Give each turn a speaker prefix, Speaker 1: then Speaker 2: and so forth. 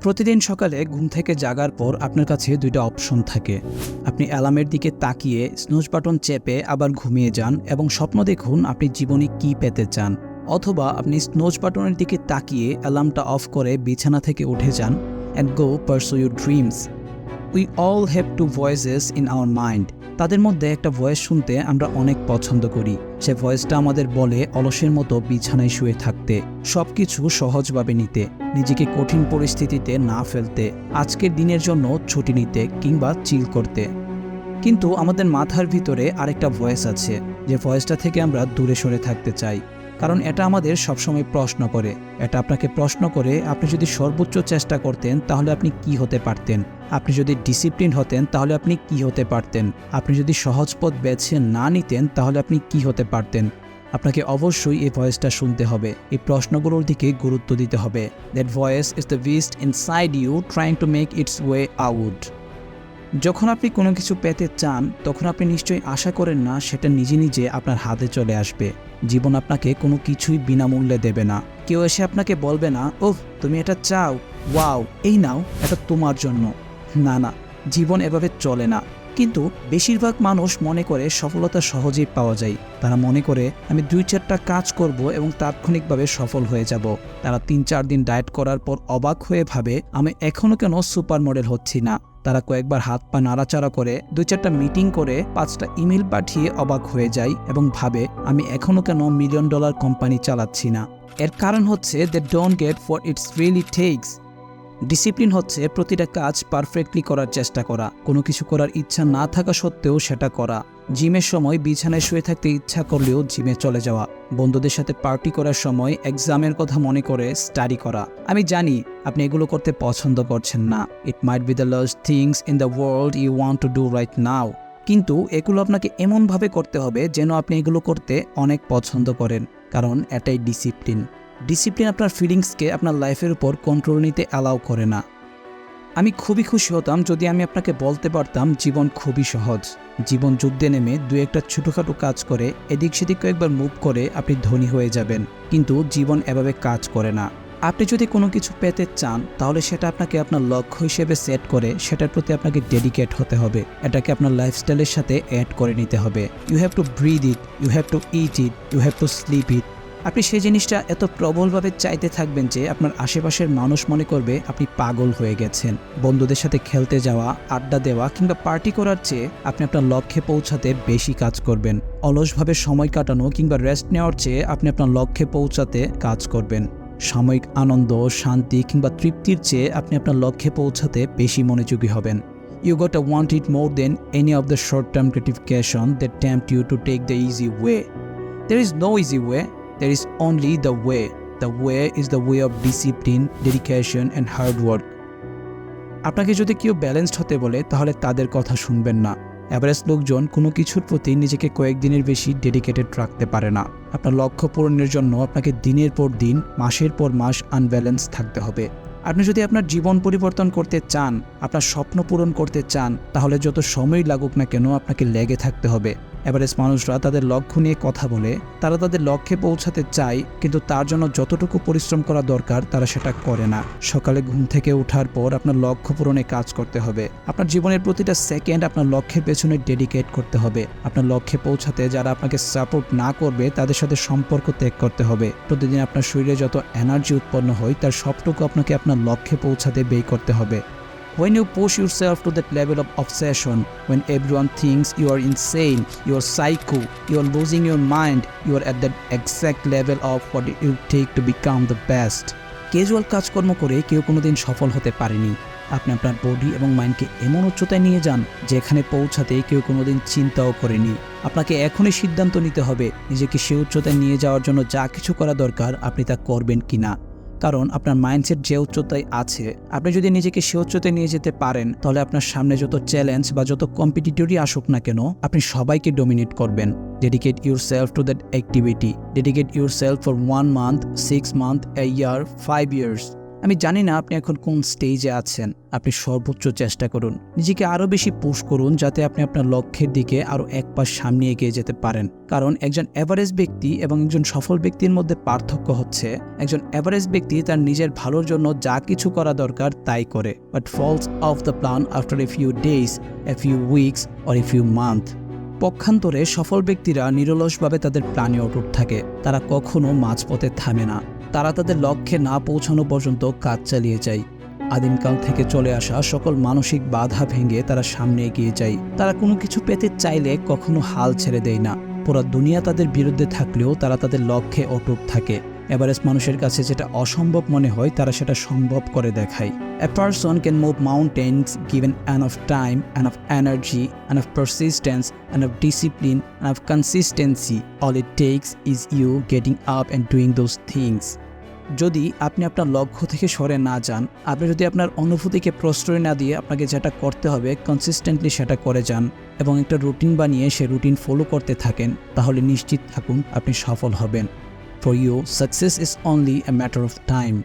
Speaker 1: প্রতিদিন সকালে ঘুম থেকে জাগার পর আপনার কাছে দুইটা অপশন থাকে। আপনি অ্যালার্মের দিকে তাকিয়ে স্নুজ বাটন চেপে আবার ঘুমিয়ে যান এবং স্বপ্ন দেখুন আপনি জীবনে কি পেতে চান, অথবা আপনি স্নুজ বাটনের দিকে তাকিয়ে অ্যালার্মটা অফ করে বিছানা থেকে উঠে যান and go পারসু your dreams. We all have to voices in our mind. তাদের মধ্যে একটা ভয়েস শুনতে আমরা অনেক পছন্দ করি। সে ভয়েসটা আমাদের বলে অলসের মতো বিছানায় শুয়ে থাকতে, সব কিছু সহজভাবে নিতে, নিজেকে কঠিন পরিস্থিতিতে না ফেলতে, আজকের দিনের জন্য ছুটি নিতে কিংবা চিল করতে। কিন্তু আমাদের মাথার ভিতরে আরেকটা ভয়েস আছে, যে ভয়েসটা থেকে আমরা দূরে সরে থাকতে চাই, কারণ এটা আমাদের সবসময় প্রশ্ন করে। এটা আপনাকে প্রশ্ন করে, আপনি যদি সর্বোচ্চ চেষ্টা করতেন তাহলে আপনি কি হতে পারতেন? আপনি যদি ডিসিপ্লিন হতেন তাহলে আপনি কি হতে পারতেন? আপনি যদি সহজ পথ বেছে না নিতেন তাহলে আপনি কি হতে পারতেন? আপনাকে অবশ্যই এই ভয়েসটা শুনতে হবে, এই প্রশ্নগুলোর দিকে গুরুত্ব দিতে হবে। That voice is the beast inside you trying to make its way out. যখন আপনি কোনো কিছু পেতে চান তখন আপনি নিশ্চয়ই আশা করেন না সেটা নিজে নিজে আপনার হাতে চলে আসবে। জীবন আপনাকে কোনো কিছুই বিনামূল্যে দেবে না। কেউ এসে আপনাকে বলবে না, ওহ তুমি এটা চাও, ওয়াও এই নাও এটা তোমার জন্য। না না, জীবন এভাবে চলে না। কিন্তু বেশিরভাগ মানুষ মনে করে সফলতা সহজেই পাওয়া যায়। তারা মনে করে আমি 2-4টা কাজ করব এবং তাৎক্ষণিকভাবে সফল হয়ে যাব। তারা 3-4 দিন ডায়েট করার পর অবাক হয়ে ভাবে, আমি এখনও কেন সুপার মডেল হচ্ছি না। তারা কয়েকবার হাত পা নাড়াচাড়া করে, 2-4টা মিটিং করে, 5টা ইমেল পাঠিয়ে অবাক হয়ে যায় এবং ভাবে আমি এখনও কেন $1 মিলিয়ন কোম্পানি চালাচ্ছি না। এর কারণ হচ্ছে they don't get what it's really takes. Discipline হচ্ছে প্রতিটা কাজ পারফেক্টলি করার চেষ্টা করা, কোনো কিছু করার ইচ্ছা না থাকা সত্ত্বেও সেটা করা। জিমের সময় বিছানায় শুয়ে থাকতে ইচ্ছা করলেও জিমে চলে যাওয়া। বন্ধুদের সাথে পার্টি করার সময় এক্সামের কথা মনে করে স্টাডি করা। আমি জানি আপনি এগুলো করতে পছন্দ করছেন না। It might be the last things in the world you want to do right now. কিন্তু এগুলো আপনাকে এমনভাবে করতে হবে যেন আপনি এগুলো করতে অনেক পছন্দ করেন, কারণ এটাই ডিসিপ্লিন। ডিসিপ্লিন আপনার ফিলিংসকে আপনার লাইফের উপর কন্ট্রোল নিতে অ্যালাউ করে না। আমি খুবই খুশি হতাম যদি আমি আপনাকে বলতে পারতাম জীবন খুবই সহজ। জীবন যুদ্ধে নেমে 2-1টা ছোটোখাটো কাজ করে, এদিক সেদিক কয়েকবার মুভ করে আপনি ধনী হয়ে যাবেন। কিন্তু জীবন এভাবে কাজ করে না। আপনি যদি কোনো কিছু পেতে চান তাহলে সেটা আপনাকে আপনার লক্ষ্য হিসেবে সেট করে সেটার প্রতি আপনাকে ডেডিকেট হতে হবে। এটাকে আপনার লাইফস্টাইলের সাথে অ্যাড করে নিতে হবে। You have to breathe it, you have to eat it, you have to sleep it. আপনি সেই জিনিসটা এত প্রবলভাবে চাইতে থাকবেন যে আপনার আশেপাশের মানুষ মনে করবে আপনি পাগল হয়ে গেছেন। বন্ধুদের সাথে খেলতে যাওয়া, আড্ডা দেওয়া কিংবা পার্টি করার চেয়ে আপনি আপনার লক্ষ্যে পৌঁছাতে বেশি কাজ করবেন। অলসভাবে সময় কাটানো কিংবা রেস্ট নেওয়ার চেয়ে আপনি আপনার লক্ষ্যে পৌঁছাতে কাজ করবেন। সাময়িক আনন্দ, শান্তি কিংবা তৃপ্তির চেয়ে আপনি আপনার লক্ষ্যে পৌঁছাতে বেশি মনোযোগী হবেন। You gotta want it more than any of the short-term gratification that tempt you to take the easy way. There is no easy way. There is only the way. The way is the way of discipline, dedication and hard work. আপনাকে যদি কেউ balanced হতে বলে তাহলে তাদের কথা শুনবেন না। এভারেজ লোকজন কোনো কিছুর প্রতি নিজেকে কয়েকদিনের বেশি ডেডিকেটেড রাখতে পারে না। আপনার লক্ষ্য পূরণের জন্য আপনাকে দিনের পর দিন, মাসের পর মাস আনব্যালেন্স থাকতে হবে। আপনি যদি আপনার জীবন পরিবর্তন করতে চান, আপনার স্বপ্ন পূরণ করতে চান, তাহলে যত সময় লাগুক না কেন আপনাকে লেগে থাকতে হবে। এভারেজ মানুষরা তাদের লক্ষ্য নিয়ে কথা বলে, তারা তাদের লক্ষ্যে পৌঁছাতে চায়, কিন্তু তার জন্য যতটুকু পরিশ্রম করা দরকার তারা সেটা করে না। সকালে ঘুম থেকে ওঠার পর আপনার লক্ষ্য পূরণে কাজ করতে হবে। আপনার জীবনের প্রতিটা সেকেন্ড আপনার লক্ষ্যের পেছনে ডেডিকেট করতে হবে। আপনার লক্ষ্যে পৌঁছাতে যারা আপনাকে সাপোর্ট না করবে তাদের সাথে সম্পর্ক ত্যাগ করতে হবে। প্রতিদিন আপনার শরীরে যত এনার্জি উৎপন্ন হয় তার সবটুকু আপনাকে আপনার লক্ষ্যে পৌঁছাতে ব্যয় করতে হবে। When you push yourself to that level of obsession, when everyone thinks you are insane, you are psycho, you are losing your mind, you are at that exact level of what it will take to become the best. Casual কাজকর্ম করে কেউ কোনোদিন সফল হতে পারেনি। আপনি আপনার body এবং মাইন্ডকে এমন উচ্চতায় নিয়ে যান যেখানে পৌঁছাতে কেউ কোনোদিন চিন্তাও করেনি। আপনাকে এখনই সিদ্ধান্ত নিতে হবে নিজেকে সে উচ্চতায় নিয়ে যাওয়ার জন্য যা কিছু করা দরকার আপনি তা করবেন কিনা। কারণ আপনার মাইন্ডসেট যে উচ্চতায় আছে, আপনি যদি নিজেকে সে উচ্চতায় নিয়ে যেতে পারেন তাহলে আপনার সামনে যত চ্যালেঞ্জ বা যত কম্পিটিটরই আসুক না কেন আপনি সবাইকে ডমিনেট করবেন। Dedicate yourself to that activity. Dedicate yourself for 1 month, 6 months, a year, 5 years. আমি জানি না আপনি এখন কোন স্টেজে আছেন, আপনি সর্বোচ্চ চেষ্টা করুন, নিজেকে আরও বেশি পুশ করুন যাতে আপনি আপনার লক্ষ্যের দিকে আরও এক পাশ সামনে এগিয়ে যেতে পারেন। কারণ একজন অ্যাভারেজ ব্যক্তি এবং একজন সফল ব্যক্তির মধ্যে পার্থক্য হচ্ছে একজন অ্যাভারেজ ব্যক্তি তার নিজের ভালোর জন্য যা কিছু করা দরকার তাই করে, but falls off the plan after a few days, a few weeks or a few month. পক্ষান্তরে সফল ব্যক্তিরা নিরলসভাবে তাদের প্ল্যানে অটুট থাকে, তারা কখনো মাঝপথে থামে না, তারা তাদের লক্ষ্যে না পৌঁছানো পর্যন্ত কাজ চালিয়ে যায়। আদিমকাল থেকে চলে আসা সকল মানসিক বাধা ভেঙে তারা সামনে এগিয়ে যায়। তারা কোনো কিছু পেতে চাইলে কখনো হাল ছেড়ে দেয় না। পুরো দুনিয়া তাদের বিরুদ্ধে থাকলেও তারা তাদের লক্ষ্যে অটুট থাকে। এভারেজ মানুষের কাছে যেটা অসম্ভব মনে হয় তারা সেটা সম্ভব করে দেখায়। A person can move mountains given enough time, enough energy, enough persistence, enough discipline, enough consistency. All it takes is you getting up and doing those things. যদি আপনি আপনার লক্ষ্য থেকে সরে না যান, আপনি যদি আপনার অনুভূতিকে প্রশ্রয় না দিয়ে আপনাকে যেটা করতে হবে কনসিস্টেন্টলি সেটা করে যান এবং একটা রুটিন বানিয়ে সে রুটিন ফলো করতে থাকেন, তাহলে নিশ্চিত থাকুন আপনি সফল হবেন। For you, success is only a matter of time.